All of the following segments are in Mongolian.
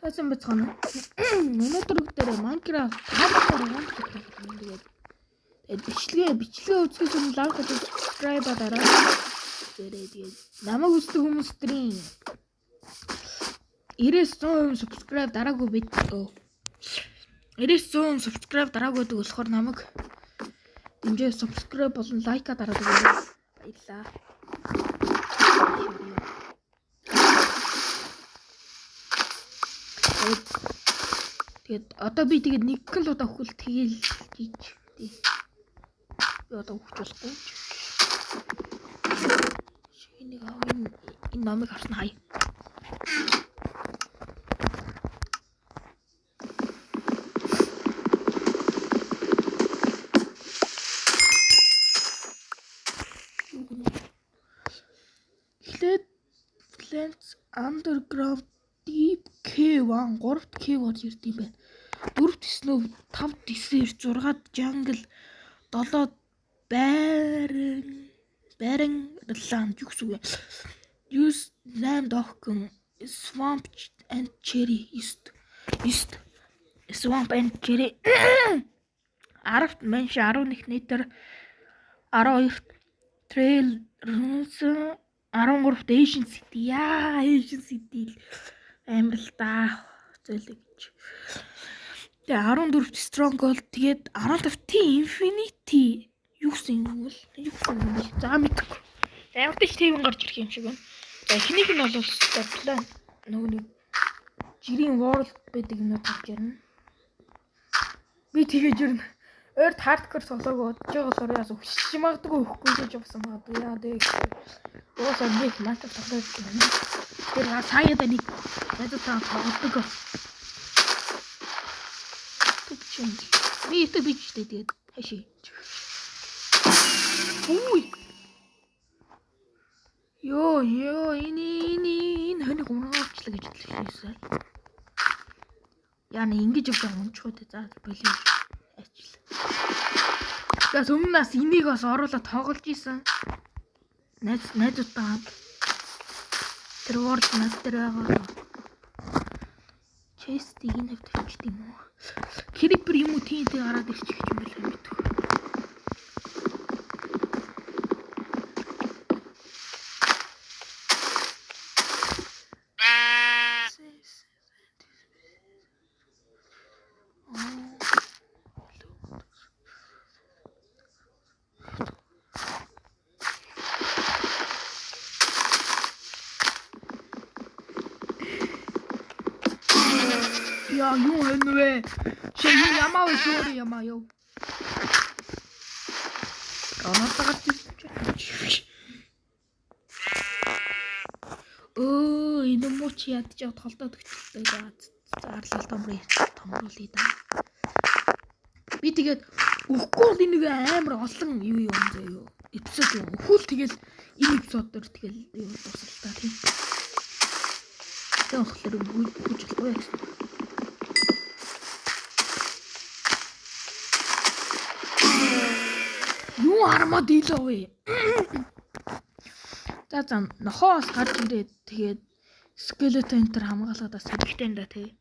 Тасан бацгаана. Өнөөдөр бүгдээрээ Minecraft хавтараа тэгээд бичлэгээ үзэхээс өмнө лайк and subscribe дараа. Тэгээд намайг үздэг хүмүүсийн 90-100% subscribe дараагүй бид 90-100 subscribe дараагүй гэдэг болохоор намайг дэмжээ subscribe болон лайк дараадаг баярлалаа. Тэгээд одоо би тэгээд нэг л удаа хөл тэгээл гэж тий. Би одоо хөвч болохгүй. Шинийг энэ номыг харсан хай. Plants underground deep K1 3-т K1 ирд юм байна. 4-т snow 5-т desert 6-т jungle 7-т barren land юу гэсэн үг вэ? Use 8-т oaken swamp and cherry east swamp and cherry 10-т mansion 11-т nether 12-т trail runes 13-т Asian City Asian City амар л да зөөлөг гэж. Тэгээ 14-т Stronghold тэгээд 15-т Infinity юу гэсэн юм бол за мэдгүй. Амар ч тийм гарч ирэх юм шиг байна. За эхнийх нь бол plan нөгөө жирийн world байдаг юм гарч ирнэ. Би тэгэж ирнэ. Ойрт hardcore солоог удаж байгаа болохоор яасан хүчиж магадгүй өгөхгүй гэж явсан магадгүй яа дээ. Уусаа нэг матер тоглож байна. Тэр саяд нэг мэдээ тоглодог. Тэгчэн. Би итэ бичтэй тэгээд хаши. Үй. Ёо энэ хөний гомроочлаа гэж хэлсэн. Яна ингэж явж байгаа юм ч хөтэй за болио. Ажил. Тэгээс өмнөөс энийг бас оруулаад тоглож исэн. Найзуудаа тэр world map дээр байгаа. Chest-ийг энэ тавьчих юм уу? Creeper юм уу тийм гараад ирчих юм байна мэдгүй. Юу вэ? Чи ямаа вэ? Ямаа ёо. Онотогч. Энэ мууч ядж яваад холдоод өгчихтэй байгаа. Зарлал томруулъя да. Би тэгээд өгөхгүй бол энэ амар олон юу заяа. Эпизод юм. Өхүүл тэгэл энэ эпизод дээр тэгэл юу дуусалтаа тийм. Тэгээд болохоор өгөж болохгүй гэсэн. Юу армад илээ. За нохоос гарч ирээд тэгээд skeleton энэ хамгаалаад бас хэрэгтэй юм да тий.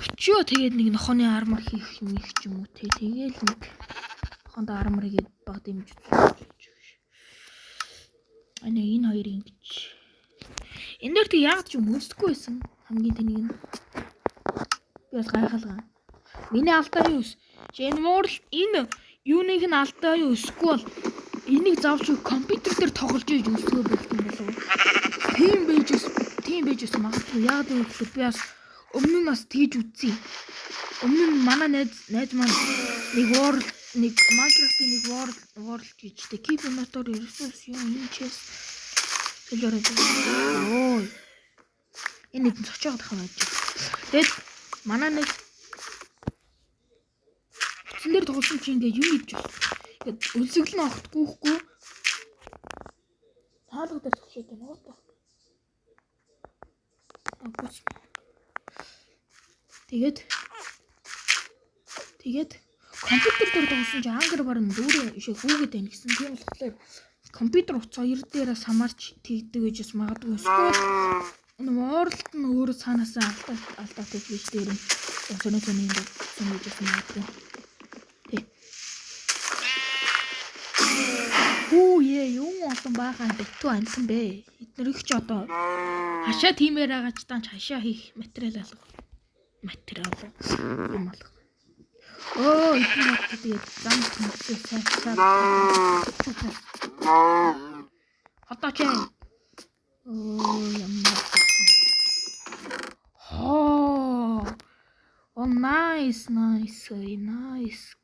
Өчөө тэгээд нэг нохооны армор хийх юм их ч юм уу тий. Тэгээл нэг нохоонд армор гээд баг дэмж үзүүлж. Энэ хоёр ингэж. Энэ дээр тэг яг ч юм өсөхгүй байсан. Хамгийн тэнийг нь. Би бас гайхалгаа. Миний алдаа юу? Энэ юунийг нь алдаа юу өсөхгүй бол энийг заавч компьютер дээр тоглож ийж өсгөө байх юм болов. Тийм байж магадгүй. Яг гэвэл би бас өмнө нь бас тэгж үзье. Өмнө нь манай найз маань нэг Minecraft-ийн нэг world гэжтэй keep inventory resource юм энэ chest хэлээрээ. Энэ нэг цочоод хаа байж. Тэгэд манай нэг дээр тоглосон чи ингээд юу хийж байна. Ингээд өлсгөл нь огтгүйхгүй. Таалга дээр төгшөөд байна уу та. Тэгээд компьютер дээр тоглосон чи ангар баран дүүрээ ишээ хүүгээд байна гэсэн. Тийм болохоор компьютер утас хоёр дээрээ самарч тэгдэг гэж бас магадгүй. Эсвэл Уурлалт нь өөрөө цаанаасаа алдаатай гэж дээр нь сонионы юм байна. Тэ. Юу олон баахан битүү амтан бэ. Эднэрийг ч одоо хашаа тиймээр агач таанч хашаа хийх материал юм алга. Эдгээр тэгээд зам тэмцээ сайн. Хатаач. Ямар. Nice.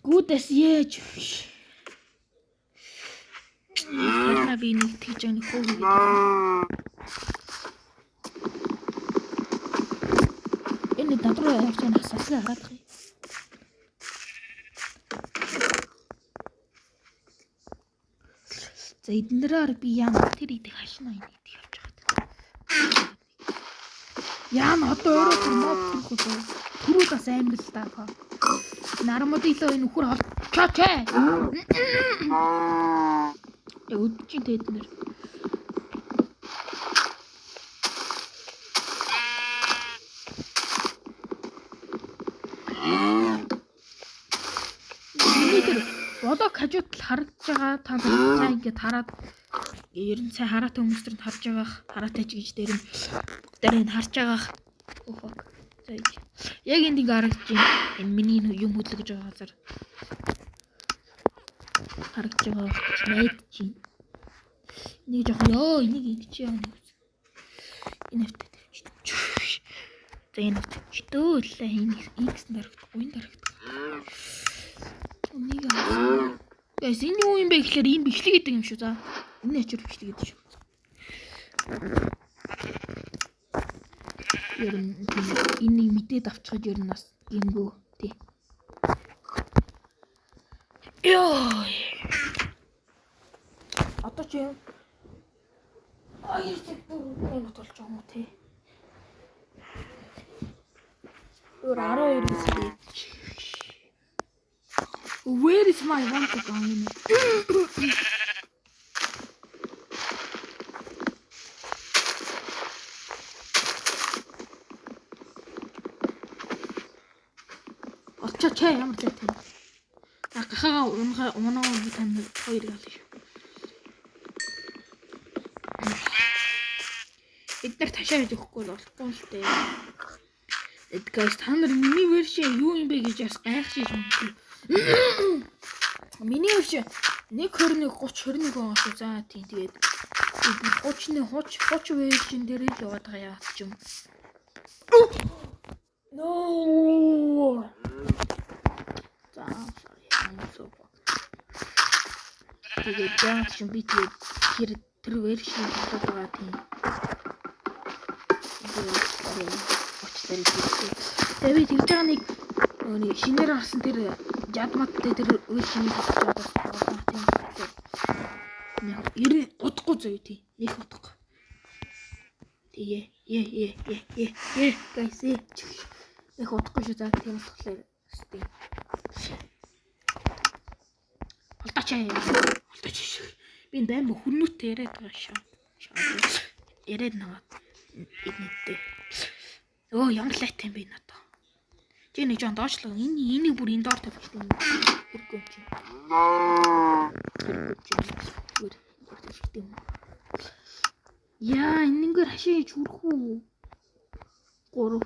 Good as yes. Тэрнээ би нэг тийж нэг хөө гэдэг. Энэ дотроо явж байгаа насаасаа хараад байгаа. За эднэрээр би яам тэр идэх хашна энэ идэх явж байгаа. Яам одоо өөрөө мод түрүүлээс амар л даа. Нарамод илүү энэ үхэр олчаач. Өдчин тэднэр. Болог хажууд л харагдж байгаа та сайн ингээд хараад ер нь сайн хараатай хүмүүстэрд харж байгаа хараатай ч гэж дээр нь харж байгаа. Яг энд ингээ харагдаж байна. Энэ миний юм хөдлөж байгаа газар харагдж байгаа найдаж байна. Энийг жоох энийг ингэж яана. Энэ хавтаа тавьчих. За энэ чдөө энэ X дарагдахгүй энэ дарагдах. Энийг Guys, энэ юу юм бэ гэхээр энэ бичлэг гэдэг юм шүү. За энэ ачаар бичлэг гэдэг шүү. Ер нь энийг мэдээд авчихад ер нь бас гингөө тий. Ёо. Одоо чи яг толж байгаа юм тий. Өөр 12 бичлэг. Where is my one to go in? Очоо ямар л тийм. Гахаа унаа би танд хоёр гал шүү. Эдгээр ташаа гэж өгөхгүй л болохгүй л дээ. Guys, та нар миний вершн юу юм бэ гэж бас гайхаж юм. Миний вершн 1:21 30:21 байгаа шүү. За тийм тэгээд 30-ны хуч вершн дээр л яваад байгаа яа ч юм. No. За sorry. Тэгээд яа ч юм би тэр вершн болоод байгаа тийм. Тэгээд тэгж байгаа нэг шинээр гарсан тэр жадматтай тэр вершнийг бодож байгаа тийм. Ер нь удахгүй зөө тий. Нэг удахгүй. Тэгээ. Guys. Нэг удахгүй шүү за тийм болохоор тийм. Алдаач шиг. Би энэ байн хүннүүтэй яриад байгаа шаа. Яриад наваа. Эднэтэй. Ямар лайт юм бэ энэ одоо. Чи нэг жон доочлоо. Энийг бүр энэ доор тавьчих юм. Хэрэггүй юм чи. Яа, энэгээр хашиж хүрэх үү? 3.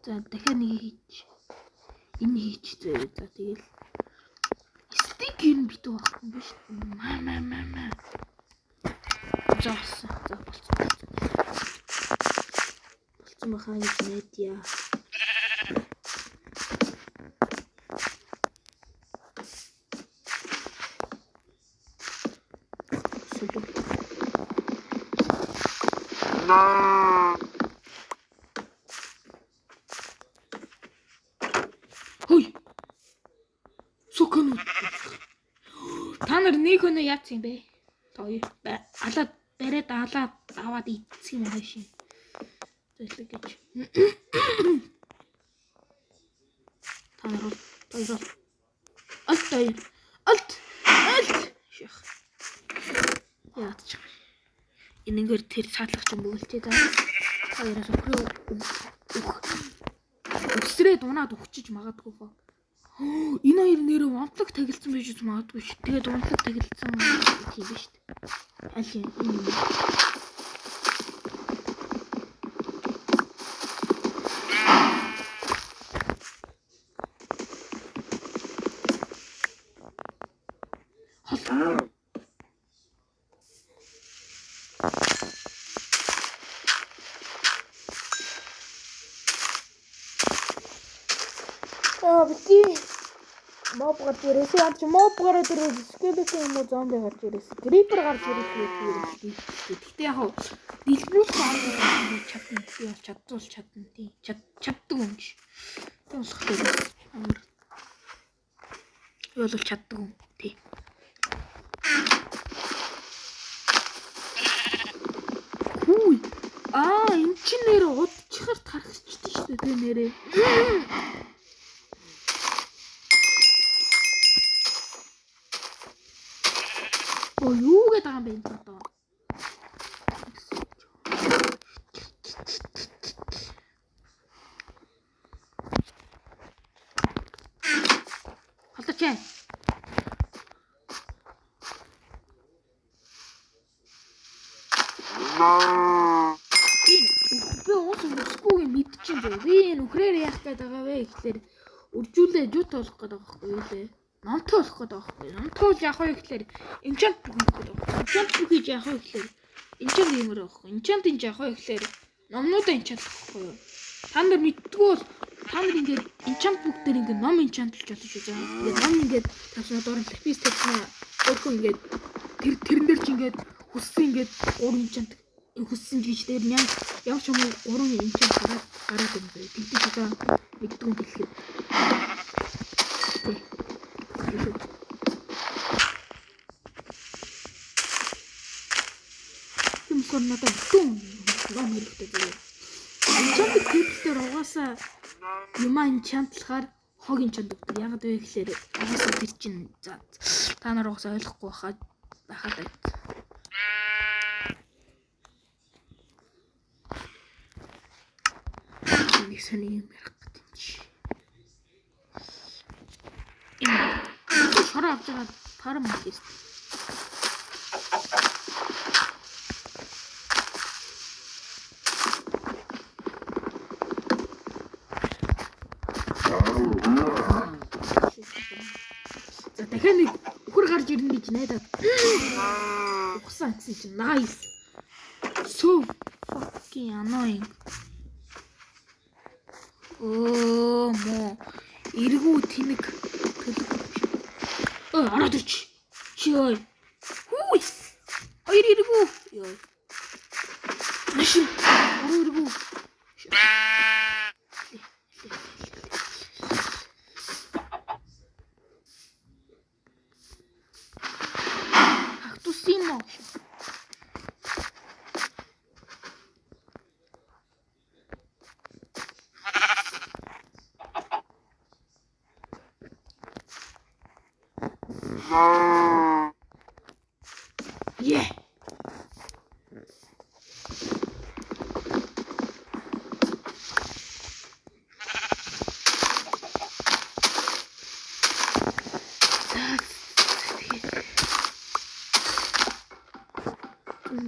За дахиад нэг хийж. Энэ хийж зөө. За тэгэл. Стик юм битүү байхгүй юм биш. Маа. За болцсон. Болцсон бахаа гэж найдаа. Хой. Сукан. Та нар нэг өнөө яац юм бэ? Тоо алаад бариад аваад идэх юм аа шин. Зөвлөг гэж. Та нар хоёр. Алт. Шах. Яач. Энэгээр тэр цаатлагч юм бөглчээ даа. Хоёроос өглөө өсрээд унаад өгчиж магадгүй ба. Энэ хоёр нэрээ унтлаг тагилсан байж магадгүй ш. Тэгээд унтлаг тагилсан тийм биш үү? Аль юм? Бити моб гарч ирээс янч моб гараад ирээс скелетон юм уу зомби гарч ирээс крипер гарч ирээс гэдэг. Гэтэ яг дэлгэрүүлэх арга чадна. Би бол чадна тий. Чаддаг юм чи. Тийм болохоор амар. Би бол чаддаг юм тий. Хүй. Энэ чи нэр удчихар тархичдээ шүү дээ нэрээ. Юу гэдэг юм бэ энэ одоо? Халтаач. Би уус өсгөөг мэдчихэв зөө. Би энэ үхрээр яах гээд байгаа вэ гэхлээр үржүүлээ жут болох гээд байгаа байхгүй юу лээ. Намтай болох гээд байгаа байхгүй. Намтай яах вэ гэхлээр энчант бүгд гээд байгаа. Энчант бүгд яах вэ гэхлээр энчант юмэр байхгүй. Энчант энэ яах вэ гэхлээр номнуудаа энчант байхгүй юу. Та нар мэддгүү бол та нар ингээд энчант бүгд дээр ингээд ном энчантлж болно шүү дээ. Тэгээд ном ингээд тавьснаа доор лапис тавьснаа өөрхөн ингээд тэрэн дээр чи ингээд хүссэн ингээд 3 энчант хүссэн гэж дээр ямар ч юм 3 энчант гараад юм бэ. Тэгтээ одоо мэддгүү хэлэхэд юмсан надад дүн ном хэрэгтэй зэрэг. Энчант клипээр угаасаа юмаа энчантлахаар хог энчант өгдөг. Ягаад вэ гэхээр угаасаа тэр чинь за та нар угаасаа ойлгохгүй байхад байт. Нэг сони юм ярих гэдэг юм чи. Энэ шороо авч байгаа тарам хийс. За дахиад нэг үхэр гарч ирнэ гэж найдаад. Ухсан гэсэн чинь nice. So fucking annoying. Мо эргүү тэнэг ороод ич. Чой. Хүй. Хоёр эргүү. Ёо. Машин. Эргүү. Актусимо. Yeah.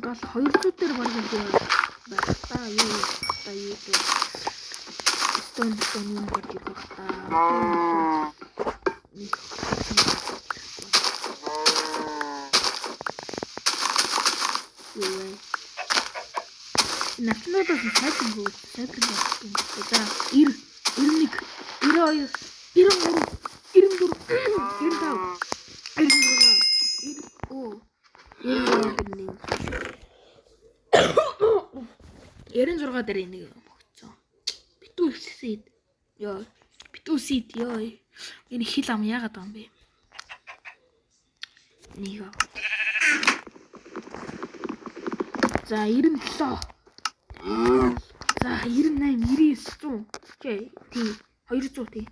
Гал 200 дээр баг юм байна. Та юу стон юм гарч ирэх та. Начнодоос сайхан гоо сайхан байна. За 91 92 93 94 96 дээр нэг өгцөө. Битүү сид. Ёо. Битүү сид ёо. Энэ хил ам яагаад байгаа юм бэ? Нэг. За 97. За 98 99 100. Тий 200 тий.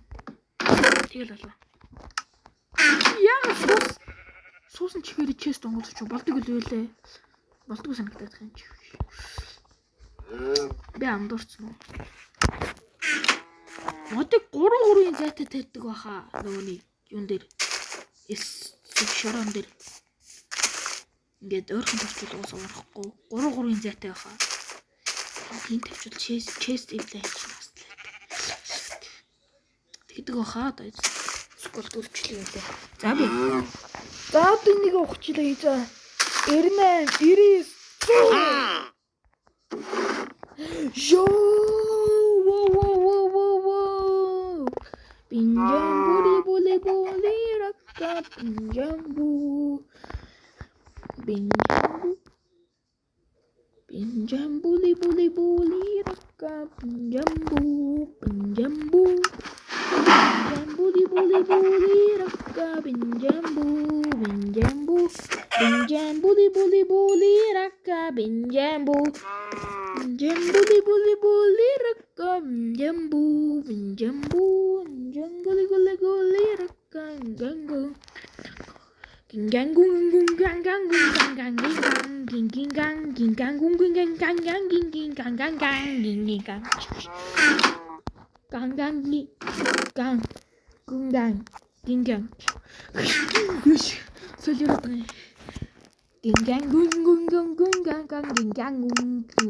Тэгэл болоо. Яагаад суус Яасан ч ихээр чест онгоц ч болдог үлээлээ. Болдгоо санагдаад байгаа юм чи. Би амдуурсан уу? Модыг 3-3-ийн зайтай тарьдаг баха. Нөгөөний юун дээр шорон дээр ингээд ойрхон тавчвал уусаа урахгүй 3-3-ийн зайтай баха. Тийм тавчвал чест эвлээ хийчихсэн. Тэгдэг баха одоо скол төрчлээ үлээ. За би. За одоо энийг ухчлаа за. 98 99 Yo! Pinjambu di boli boli raka pinjambu. Pinjambu di boli boli raka pinjambu. Pinjambu di boli boli raka pinjambu. Pinjambu di boli boli raka pinjambu. Jambu di buli rakam jambu guli rakam ganggu gingangung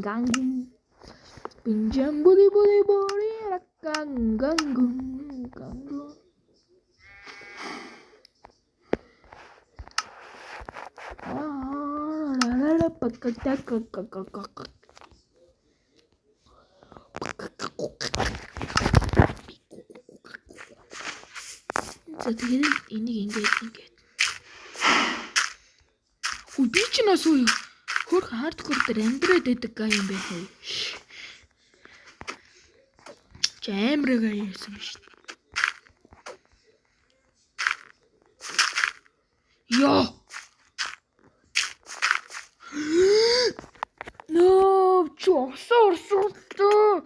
gang Pinjambu di boli rakang ganggung. За тэгээд энийг ингээд би ч нас уу хөрх хардкор дээр амьдраад байдаг гай юм байна. Амраг аяасан шүү дээ. Ёо. Нөө чорсоо. Ёо.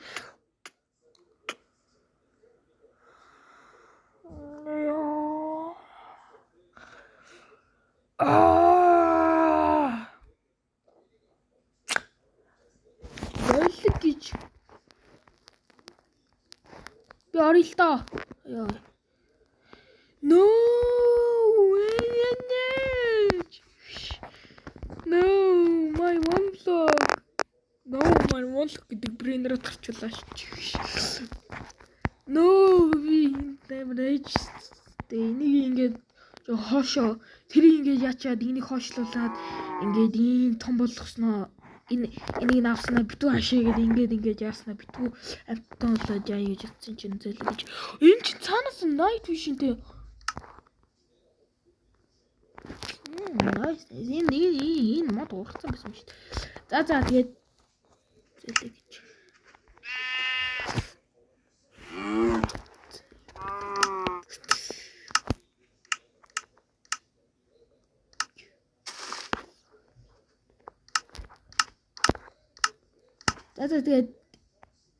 Болиг гэж. Би орё л доо. Яа. No. My one vlog. No, my one vlog гэдэг брендээр тарчлаа шүү. No, би тэмрэж. Энийг ингээд хоошоо тэр ингээд яачаад энийг хоошлуулад ингээд ийм том болгосноо энийг авснаа битүү хашаагээд ингээд яаснаа битүү амттонлоо жаа гэж утсан чинь зөөлөг гэж. Энэ чинь цаанаас night vision-тэй. Nice. Энэ мод ургацсан байсан юм шүү дээ. За тэгээд зөөлөг гэж. За тэгээд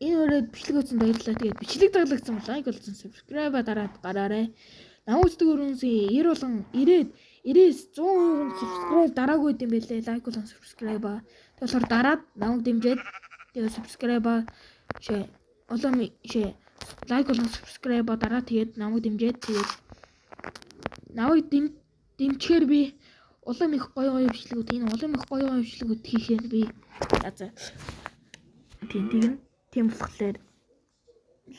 энэ өрөөд бичлэг үзсэн баярлалаа. Тэгээд бичлэг таалагдсан бол лайк болсон, subscribe дараад гараарай. Намайг үздэг өрөөний 90 болон 90-100% subscribe дараагүй юм байлээ. Лайк болон subscribe. Тэгэхээр дараад намайг дэмжиж тэгээд subscribe лайк болон subscribe дараа тэгээд намайг дэмжиж тэгээд намайг дэмжихээр би улам их гоё бичлэгүүд хийхээр би тийм болохоор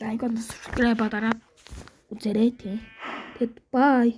лайк and subscribe дараад үзээрэй. Тэгэд bye.